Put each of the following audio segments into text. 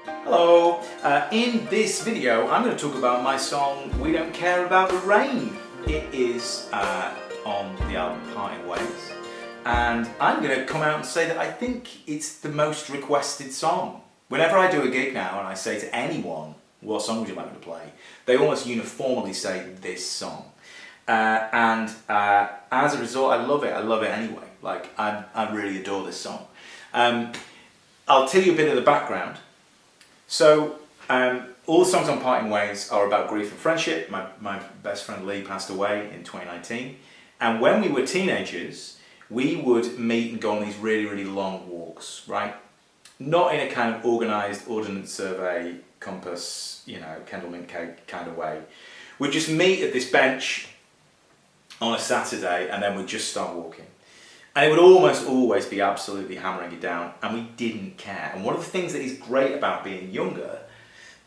Hello, in this video I'm going to talk about my song We Don't Care About the Rain. It is on the album Parting Ways, and I'm going to come out and say that I think it's the most requested song. Whenever I do a gig now and I say to anyone, what song would you like me to play, they almost uniformly say this song. And as a result, I love it anyway. Like, I really adore this song. I'll tell you a bit of the background. So, all the songs on Parting Ways are about grief and friendship. My best friend Lee passed away in 2019. And when we were teenagers, we would meet and go on these really, really long walks, right? Not in a kind of organised ordnance survey, compass, Kendall mint cake kind of way. We'd just meet at this bench on a Saturday and then we'd just start walking. And it would almost always be absolutely hammering it down, and we didn't care. And one of the things that is great about being younger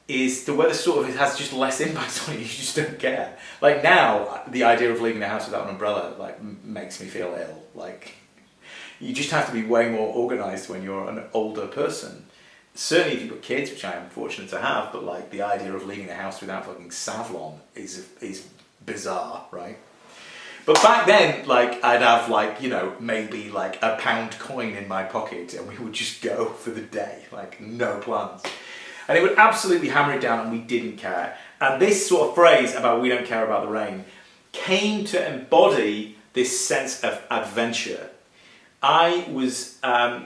is the weather sort of has just less impact on you. You just don't care. Like now, the idea of leaving the house without an umbrella makes me feel ill. Like, you just have to be way more organised when you're an older person. Certainly if you've got kids, which I am fortunate to have, but like the idea of leaving the house without fucking Savlon is bizarre, right? But back then, like, I'd have maybe like a pound coin in my pocket and we would just go for the day, like no plans. And it would absolutely hammer it down and we didn't care. And this sort of phrase about we don't care about the rain came to embody this sense of adventure. I was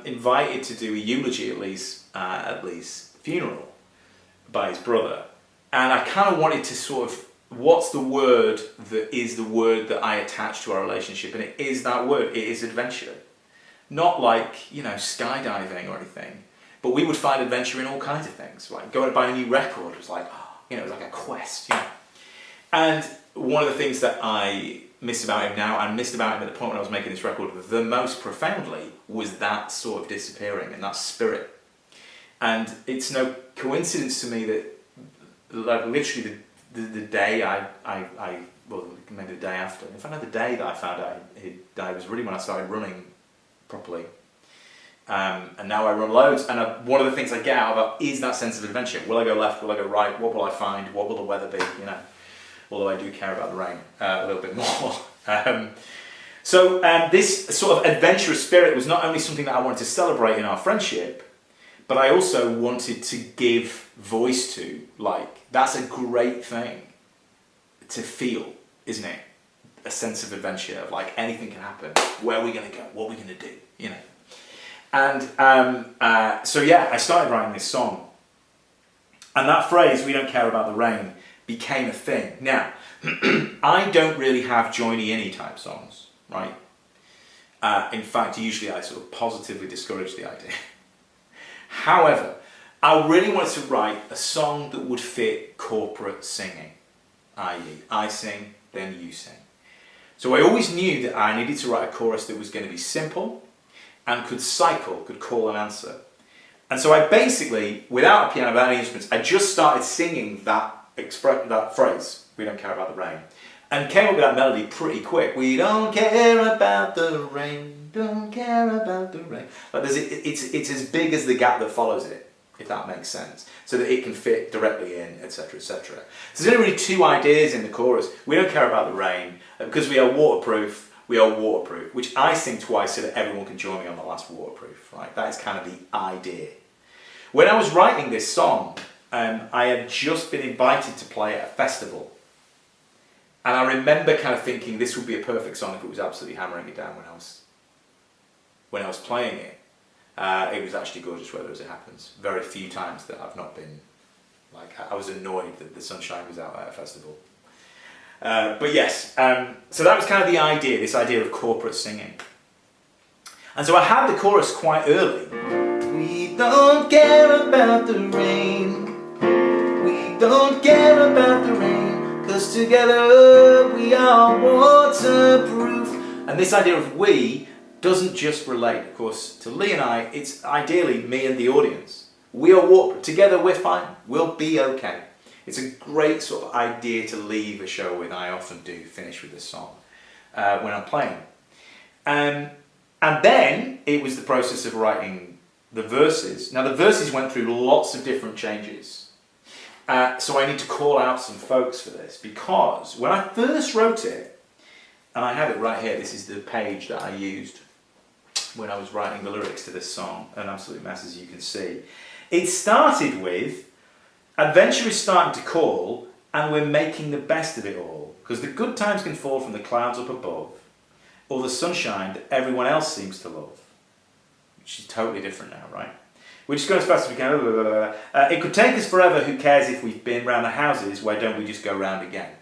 invited to do a eulogy at Lee's funeral by his brother. And I kind of wanted to sort of, what's the word that is the word that I attach to our relationship? And it is that word, it is adventure. Not like, skydiving or anything, but we would find adventure in all kinds of things. Like going to buy a new record was like, it was like a quest, And one of the things that I miss about him now, and missed about him at the point when I was making this record the most profoundly, was that sort of disappearing and that spirit. And it's no coincidence to me that, like, literally the day maybe the day after. In fact, the day that I found out he died was really when I started running properly. And now I run loads, and one of the things I get out of it is that sense of adventure. Will I go left? Will I go right? What will I find? What will the weather be? Although I do care about the rain a little bit more. So this sort of adventurous spirit was not only something that I wanted to celebrate in our friendship, but I also wanted to give voice to. Like, that's a great thing to feel, isn't it? A sense of adventure, of like anything can happen. Where are we going to go? What are we going to do? And so yeah, I started writing this song. And that phrase, we don't care about the rain, became a thing. Now, I don't really have joiny-any type songs, right? In fact, usually I sort of positively discourage the idea. However, I really wanted to write a song that would fit corporate singing, i.e. I sing, then you sing. So I always knew that I needed to write a chorus that was going to be simple and could cycle, could call and answer. And so I basically, without a piano, without any instruments, I just started singing that phrase, we don't care about the rain, and came up with that melody pretty quick. We don't care about the rain, don't care about the rain. Like it's as big as the gap that follows it, if that makes sense, so that it can fit directly in, etc., etc. So there's only really two ideas in the chorus. We don't care about the rain, because we are waterproof, which I sing twice so that everyone can join me on the last waterproof, right? That is kind of the idea. When I was writing this song, I had just been invited to play at a festival. And I remember kind of thinking this would be a perfect song if it was absolutely hammering it down when I was playing it. It was actually gorgeous weather, as it happens. Very few times that I've not been, I was annoyed that the sunshine was out at a festival. But yes, so that was kind of the idea, this idea of corporate singing. And so I had the chorus quite early. We don't care about the rain. We don't care about the rain, 'cause together we are waterproof. And this idea of we doesn't just relate, of course, to Lee and I. It's ideally me and the audience. We are waterproof. Together we're fine. We'll be okay. It's a great sort of idea to leave a show with. I often do finish with this song when I'm playing. And then it was the process of writing the verses. Now the verses went through lots of different changes. So I need to call out some folks for this, because when I first wrote it, and I have it right here, this is the page that I used when I was writing the lyrics to this song, an absolute mess as you can see. It started with, adventure is starting to call, and we're making the best of it all, because the good times can fall from the clouds up above, or the sunshine that everyone else seems to love. Which is totally different now, right? We're just going as fast as we can. It could take us forever, who cares if we've been round the houses, why don't we just go round again?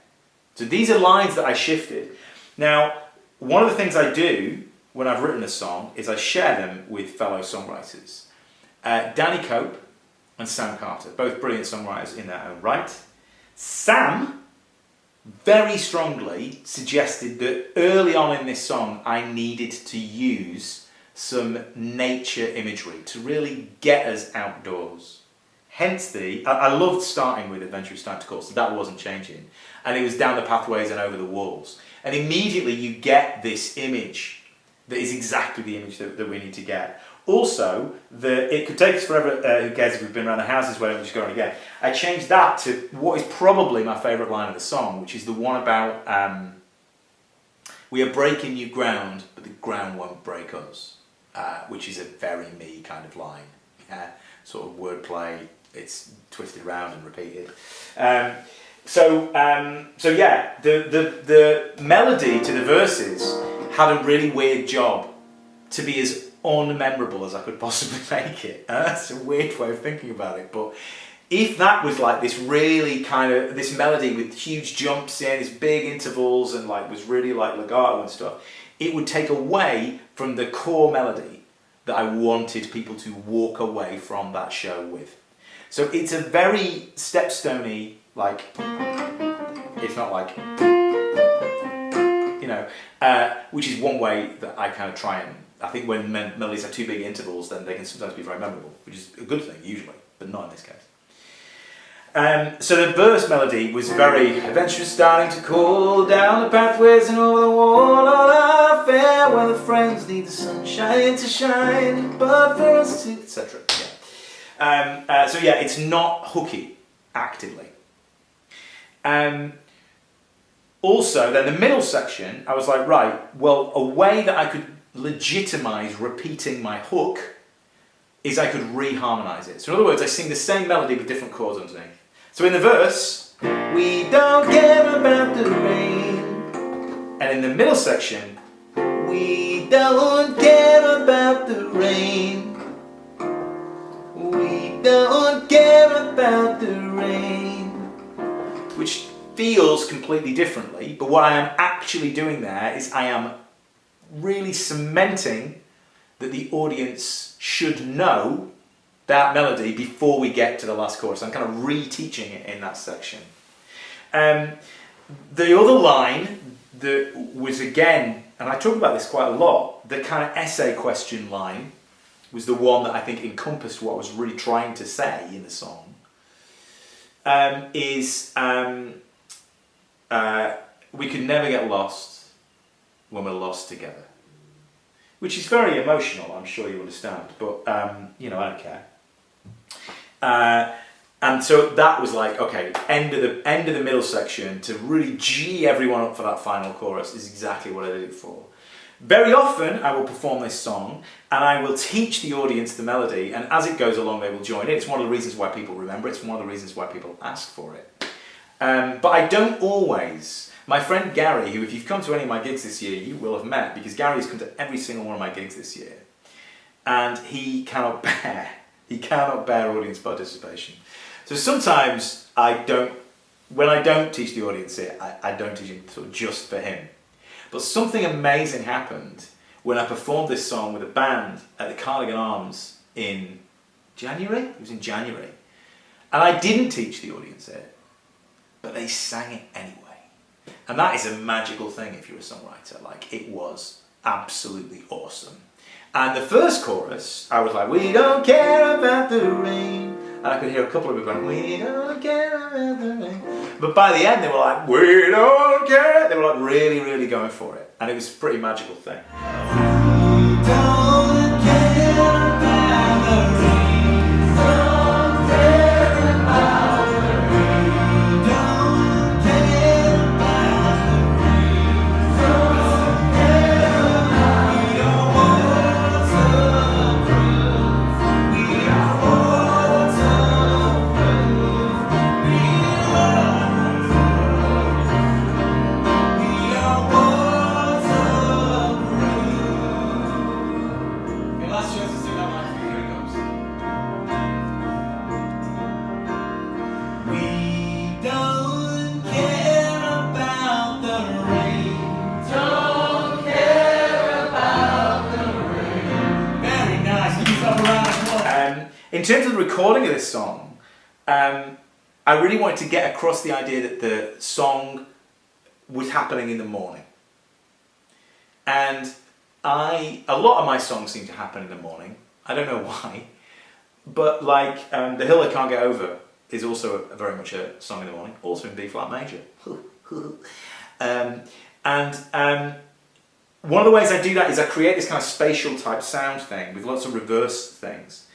So these are lines that I shifted. Now, one of the things I do when I've written a song is I share them with fellow songwriters. Danny Cope and Sam Carter, both brilliant songwriters in their own right. Sam very strongly suggested that early on in this song I needed to use some nature imagery to really get us outdoors. Hence I loved starting with Adventure is Starting to Call, so that wasn't changing. And it was down the pathways and over the walls. And immediately you get this image that is exactly the image that we need to get. Also, it could take us forever, who cares if we've been around the houses, why don't we just go on again? I changed that to what is probably my favourite line of the song, which is the one about, we are breaking new ground, but the ground won't break us. Which is a very me kind of line. Sort of wordplay, it's twisted around and repeated. So yeah, the melody to the verses had a really weird job to be as unmemorable as I could possibly make it. That's a weird way of thinking about it, but if that was like this really kind of, this melody with huge jumps in, these big intervals, and like was really like legato and stuff, it would take away from the core melody that I wanted people to walk away from that show with. So it's a very stepstoney, like, it's not like, you know, which is one way that I kind of try and, I think when melodies have too big intervals, then they can sometimes be very memorable, which is a good thing usually, but not in this case. So the verse melody was very, adventure starting to cool down the pathways and over the wall, all our fair weather friends need the sunshine to shine, but for us to, etc. Yeah. So yeah, it's not hooky actively. Also, then the middle section, I was like, right, well, a way that I could legitimize repeating my hook is I could re-harmonize it. So in other words, I sing the same melody with different chords underneath. So in the verse, we don't care about the rain. And in the middle section, we don't care about the rain. We don't care about the rain. Which feels completely differently, but what I am actually doing there is I am really cementing that the audience should know that melody before we get to the last chorus. I'm kind of reteaching it in that section. The other line that was, again, and I talk about this quite a lot, the kind of essay question line was the one that I think encompassed what I was really trying to say in the song, we can never get lost when we're lost together. Which is very emotional, I'm sure you understand, but you know, I don't care. And so that was like, okay, end of the middle section to really G everyone up for that final chorus is exactly what I did it for. Very often I will perform this song and I will teach the audience the melody, and as it goes along they will join in. It's one of the reasons why people remember it, it's one of the reasons why people ask for it. But I don't always. My friend Gary, who if you've come to any of my gigs this year, you will have met, because Gary's come to every single one of my gigs this year, and he cannot bear audience participation. So sometimes when I don't teach the audience it, I don't teach it sort of just for him. But something amazing happened when I performed this song with a band at the Cardigan Arms in January. It was in January. And I didn't teach the audience it, but they sang it anyway. And that is a magical thing if you're a songwriter. Like, it was absolutely awesome. And the first chorus, I was like, we don't care about the rain. And I could hear a couple of people going, we don't care about the rain. But by the end, they were like, we don't care. They were like really, really going for it. And it was a pretty magical thing. We don't care about the in terms of the recording of this song, I really wanted to get across the idea that the song was happening in the morning. And a lot of my songs seem to happen in the morning. I don't know why, but like The Hill I Can't Get Over is also very much a song in the morning, also in B flat major. One of the ways I do that is I create this kind of spatial type sound thing with lots of reverse things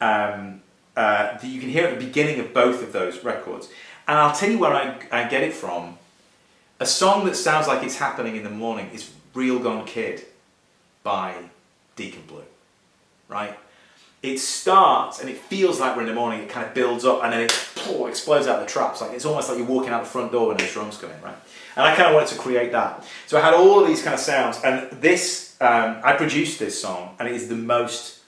that you can hear at the beginning of both of those records. And I'll tell you where I get it from. A song that sounds like it's happening in the morning is Real Gone Kid by Deacon Blue, right? It starts and it feels like we're in the morning, it kind of builds up and then it explodes out the traps. Like it's almost like you're walking out the front door when those drums come in, right? And I kind of wanted to create that. So I had all of these kind of sounds, and this, I produced this song, and it is the most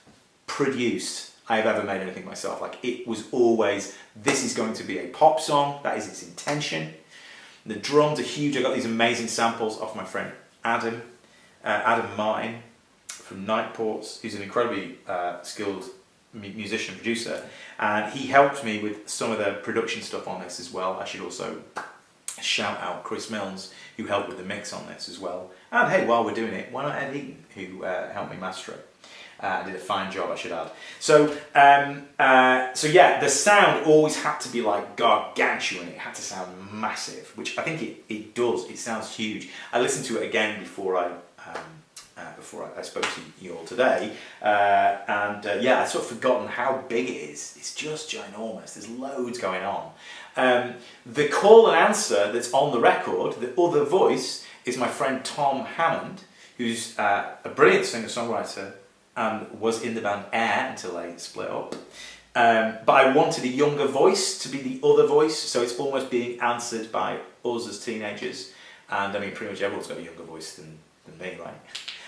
produced I have ever made anything myself. Like it was always, this is going to be a pop song, that is its intention. The drums are huge. I got these amazing samples off my friend Adam Martin from Nightports, who's an incredibly skilled musician, producer, and he helped me with some of the production stuff on this as well. I should also shout out Chris Milnes, who helped with the mix on this as well. And hey, while we're doing it, why not Ed Eaton, who helped me master it. Did a fine job, I should add. So yeah, the sound always had to be like gargantuan. It had to sound massive, which I think it does. It sounds huge. I listened to it again before I spoke to you all today, yeah, I'd sort of forgotten how big it is. It's just ginormous. There's loads going on. The call and answer that's on the record, the other voice, is my friend Tom Hammond, who's a brilliant singer-songwriter and was in the band Air until they split up. But I wanted a younger voice to be the other voice, so it's almost being answered by us as teenagers. And I mean, pretty much everyone's got a younger voice than me, right?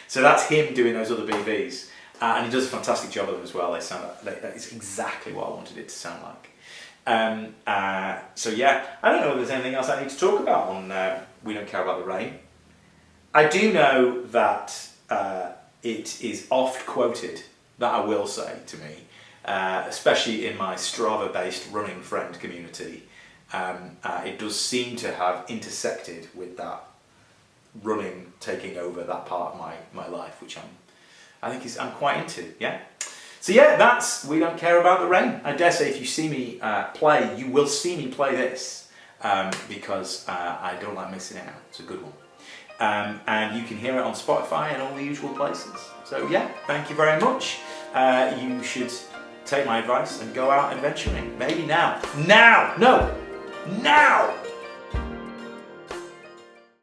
So that's him doing those other BVs, and he does a fantastic job of them as well. They sound like that is exactly what I wanted it to sound like. So yeah, I don't know if there's anything else I need to talk about on We Don't Care About the Rain. I do know that it is oft quoted, that I will say to me, especially in my Strava-based running friend community. It does seem to have intersected with that running taking over that part of my life, which I'm quite into, yeah. So yeah, that's We Don't Care About the Rain. I dare say if you see me play, you will see me play this because I don't like missing it out. It's a good one. And you can hear it on Spotify and all the usual places. So yeah, thank you very much. You should take my advice and go out adventuring. Maybe now. Now! No! Now!